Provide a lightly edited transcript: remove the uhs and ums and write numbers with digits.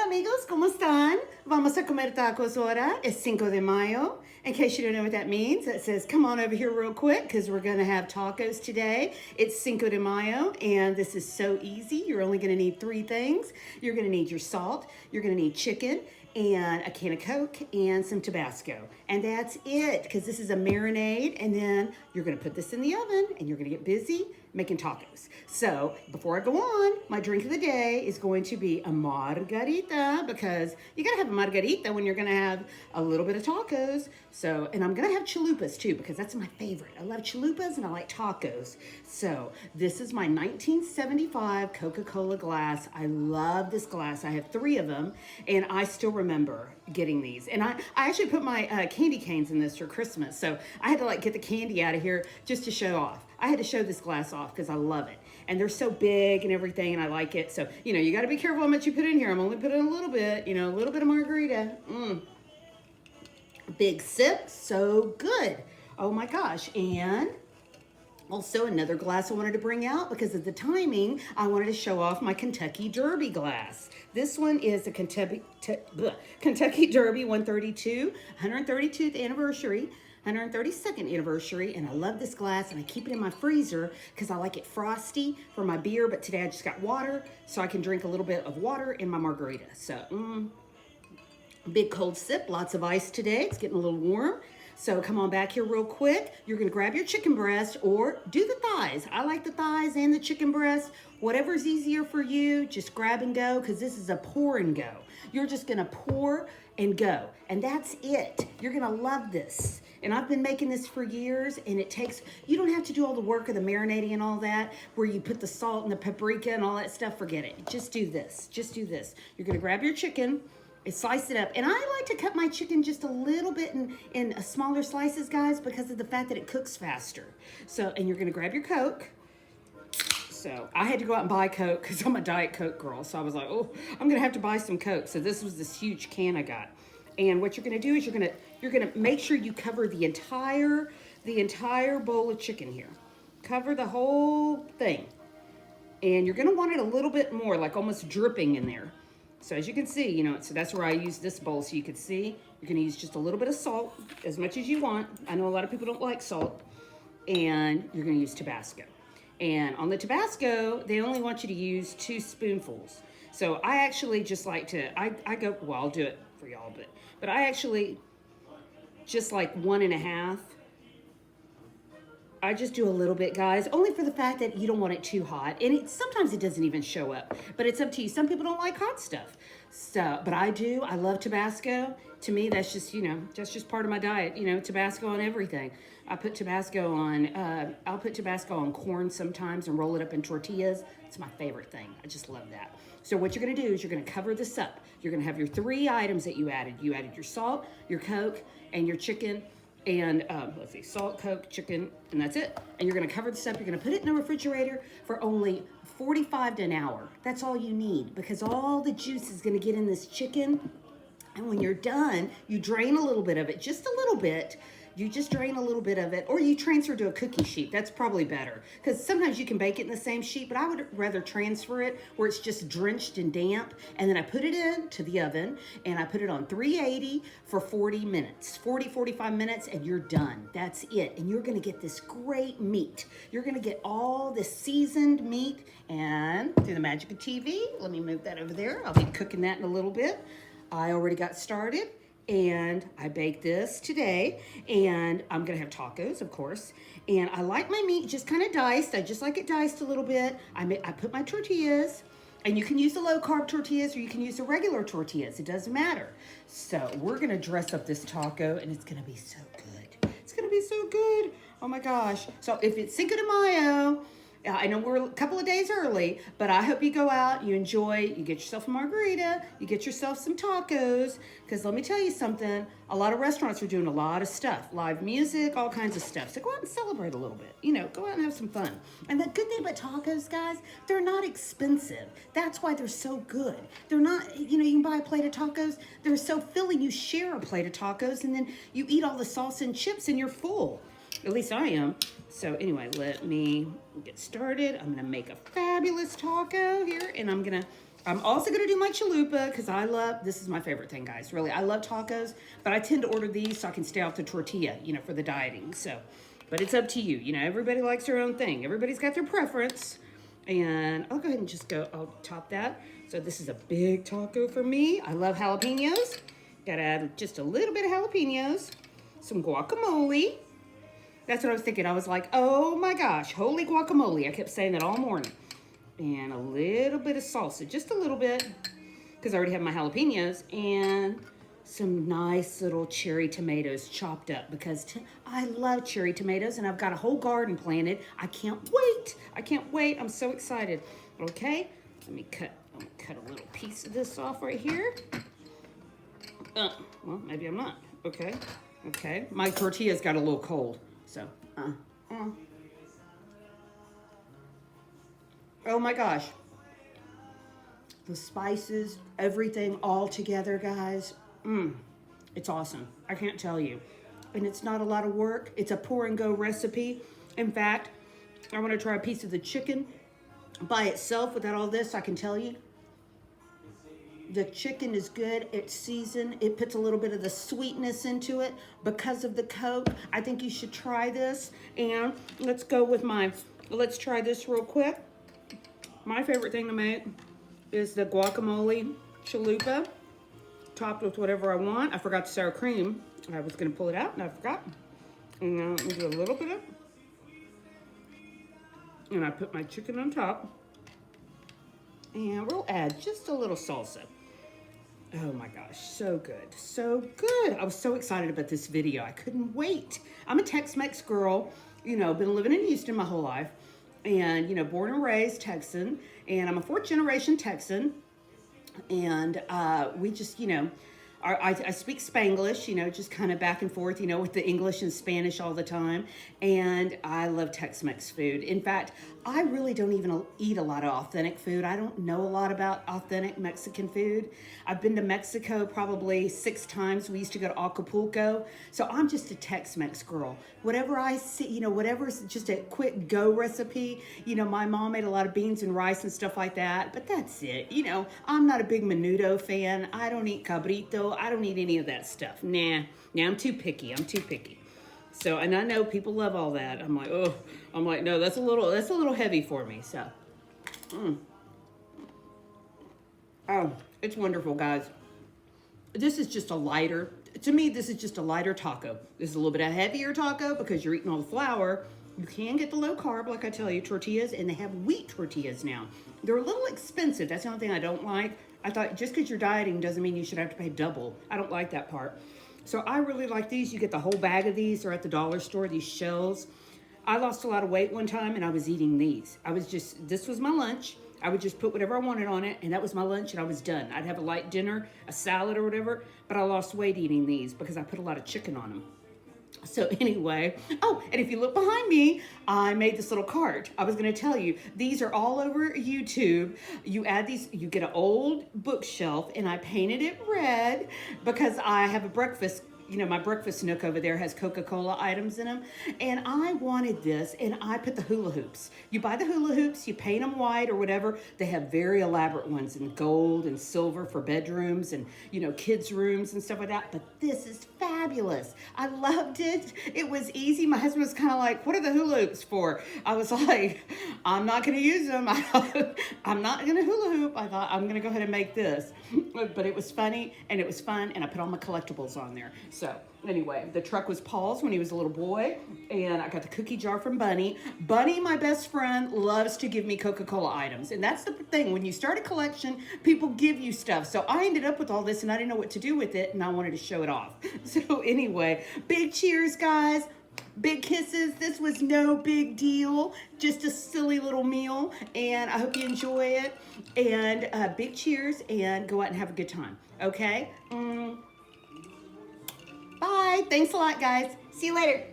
amigos, ¿cómo están? Vamos a comer tacos ahora. Es Cinco de Mayo. In case you don't know what that means, it says come on over here real quick because we're going to have tacos today. It's Cinco de Mayo and this is so easy. You're only going to need three things. You're going to need your salt, you're going to need chicken, and a can of Coke and some Tabasco. And that's it, because this is a marinade, and then you're gonna put this in the oven and you're gonna get busy making tacos. So before I go on, my drink of the day is going to be a Margarita, because you gotta have a Margarita when you're gonna have a little bit of tacos. So, and I'm gonna have chalupas too, because that's my favorite. I love chalupas and I like tacos. So this is my 1975 Coca-Cola glass. I love this glass. I have three of them, and I still remember getting these. And I actually put my candy canes in this for Christmas. So I had to like get the candy out of here just to show off. I had to show this glass off because I love it. And they're so big and everything, and I like it. So, you know, you got to be careful how much you put in here. I'm only putting a little bit, you know, a little bit of Margarita. Big sip, so good. Oh my gosh. And also another glass I wanted to bring out because of the timing. I wanted to show off my Kentucky Derby glass. This one is a Kentucky Derby 132, 132th anniversary, 132nd anniversary, and I love this glass, and I keep it in my freezer because I like it frosty for my beer, but today I just got water, so I can drink a little bit of water in my margarita. So, big cold sip, lots of ice today. It's getting a little warm. So come on back here real quick. You're gonna grab your chicken breast or do the thighs. I like the thighs and the chicken breast. Whatever's easier for you, just grab and go, because this is a pour and go. You're just gonna pour and go, and that's it. You're gonna love this. And I've been making this for years, and it takes, you don't have to do all the work of the marinating and all that, where you put the salt and the paprika and all that stuff, forget it. Just do this, just do this. You're gonna grab your chicken, slice it up. And I like to cut my chicken just a little bit in smaller slices, guys, because of the fact that it cooks faster. So, and you're gonna grab your Coke. So I had to go out and buy Coke because I'm a Diet Coke girl. So I was like, oh, I'm gonna have to buy some Coke. So this was this huge can I got. And what you're gonna do is you're gonna make sure you cover the entire bowl of chicken here. Cover the whole thing. And you're gonna want it a little bit more, like almost dripping in there. So as you can see, you know, so that's where I use this bowl so you can see. You're gonna use just a little bit of salt, as much as you want. I know a lot of people don't like salt. And you're gonna use Tabasco. And on the Tabasco, they only want you to use 2 spoonfuls. So I actually just like to, I go, well, I'll do it for y'all, but I actually just like 1.5. I just do a little bit, guys, only for the fact that you don't want it too hot. And sometimes it doesn't even show up, but it's up to you. Some people don't like hot stuff. So, but I do. I love Tabasco. To me, that's just, you know, that's just part of my diet. You know, Tabasco on everything. I'll put Tabasco on corn sometimes and roll it up in tortillas. It's my favorite thing. I just love that. So what you're going to do is you're going to cover this up. You're going to have your 3 items that you added. You added your salt, your Coke, and your chicken. And let's see, salt, Coke, chicken, and that's it. And you're gonna cover this up. You're gonna put it in the refrigerator for only 45 to an hour. That's all you need, because all the juice is gonna get in this chicken. And when you're done, you drain a little bit of it, just a little bit. You just drain a little bit of it, or you transfer to a cookie sheet. That's probably better, because sometimes you can bake it in the same sheet, but I would rather transfer it where it's just drenched and damp. And then I put it into the oven, and I put it on 380 for 40 minutes, 45 minutes, and you're done. That's it. And you're gonna get this great meat. You're gonna get all this seasoned meat, and through the magic of TV, let me move that over there. I'll be cooking that in a little bit. I already got started. And I baked this today, and I'm gonna have tacos, of course. And I like my meat just kind of diced. I just like it diced a little bit. I put my tortillas, and you can use the low carb tortillas or you can use the regular tortillas. It doesn't matter. So we're gonna dress up this taco, and it's gonna be so good. It's gonna be so good. Oh my gosh. So if it's Cinco de Mayo, I know we're a couple of days early, but I hope you go out, you enjoy, you get yourself a margarita, you get yourself some tacos, because let me tell you something, a lot of restaurants are doing a lot of stuff, live music, all kinds of stuff. So go out and celebrate a little bit, you know, go out and have some fun. And the good thing about tacos, guys, they're not expensive. That's why they're so good. They're not, you know, you can buy a plate of tacos, they're so filling, you share a plate of tacos, and then you eat all the salsa and chips, and you're full. At least I am. So anyway, let me get started. I'm gonna make a fabulous taco here, and I'm gonna I'm also gonna do my chalupa because this is my favorite thing, guys. Really, I love tacos, but I tend to order these so I can stay off the tortilla, for the dieting. So, but it's up to you. Everybody likes their own thing. Everybody's got their preference. And I'll go ahead and I'll top that. So this is a big taco for me. I love jalapenos. Gotta add just a little bit of jalapenos. Some guacamole. That's what I was thinking. I was like, oh my gosh, holy guacamole. I kept saying that all morning. And a little bit of salsa, just a little bit, because I already have my jalapenos, and some nice little cherry tomatoes chopped up, because I love cherry tomatoes, and I've got a whole garden planted. I can't wait. I can't wait. I'm so excited. Okay, let me cut a little piece of this off right here. Well, maybe I'm not. Okay. My tortilla's got a little cold, so, Oh my gosh. The spices, everything all together, guys. It's awesome. I can't tell you. And it's not a lot of work. It's a pour and go recipe. In fact, I want to try a piece of the chicken by itself without all this. I can tell you. The chicken is good. It's seasoned. It puts a little bit of the sweetness into it because of the Coke. I think you should try this. And let's try this real quick. My favorite thing to make is the guacamole chalupa, topped with whatever I want. I forgot the sour cream. I was going to pull it out, and I forgot. And now let me do a little bit of, and I put my chicken on top. And we'll add just a little salsa. Oh my gosh, so good, so good. I was so excited about this video. I couldn't wait. I'm a Tex-Mex girl, been living in Houston my whole life. And, born and raised Texan, and I'm a 4th generation Texan. And we just, I speak Spanglish, just kind of back and forth, with the English and Spanish all the time. And I love Tex-Mex food. In fact, I really don't even eat a lot of authentic food. I don't know a lot about authentic Mexican food. I've been to Mexico probably 6 times. We used to go to Acapulco. So I'm just a Tex-Mex girl. Whatever I see, whatever's just a quick go recipe. My mom made a lot of beans and rice and stuff like that. But that's it. I'm not a big menudo fan. I don't eat cabrito. I don't eat any of that stuff. Nah, I'm too picky. So, and I know people love all that. I'm like, no, that's a little heavy for me. So, oh, it's wonderful, guys. This is just a lighter taco. This is a little bit of a heavier taco because you're eating all the flour. You can get the low carb, like I tell you, tortillas, and they have wheat tortillas now. They're a little expensive. That's the only thing I don't like. I thought just because you're dieting doesn't mean you should have to pay double. I don't like that part. So I really like these. You get the whole bag of these. They're at the dollar store, these shells. I lost a lot of weight one time and I was eating these. This was my lunch. I would just put whatever I wanted on it and that was my lunch and I was done. I'd have a light dinner, a salad or whatever, but I lost weight eating these because I put a lot of chicken on them. So anyway, and if you look behind me, I made this little cart. I was going to tell you, these are all over YouTube. You add these, you get an old bookshelf, and I painted it red because I have a breakfast. My breakfast nook over there has Coca-Cola items in them. And I wanted this, and I put the hula hoops. You buy the hula hoops, you paint them white or whatever. They have very elaborate ones in gold and silver for bedrooms and, kids' rooms and stuff like that. But this is fabulous. I loved it. It was easy. My husband was kind of like, what are the hula hoops for? I was like, I'm not going to use them. I'm not going to hula hoop. I thought, I'm going to go ahead and make this. But it was funny, and it was fun, and I put all my collectibles on there. So anyway, the truck was Paul's when he was a little boy, and I got the cookie jar from Bunny. Bunny, my best friend, loves to give me Coca-Cola items, and that's the thing. When you start a collection, people give you stuff. So I ended up with all this, and I didn't know what to do with it, and I wanted to show it off. So anyway, big cheers, guys. Big kisses. This was no big deal. Just a silly little meal, and I hope you enjoy it. And big cheers, and go out and have a good time. Okay? Bye. Thanks a lot, guys. See you later.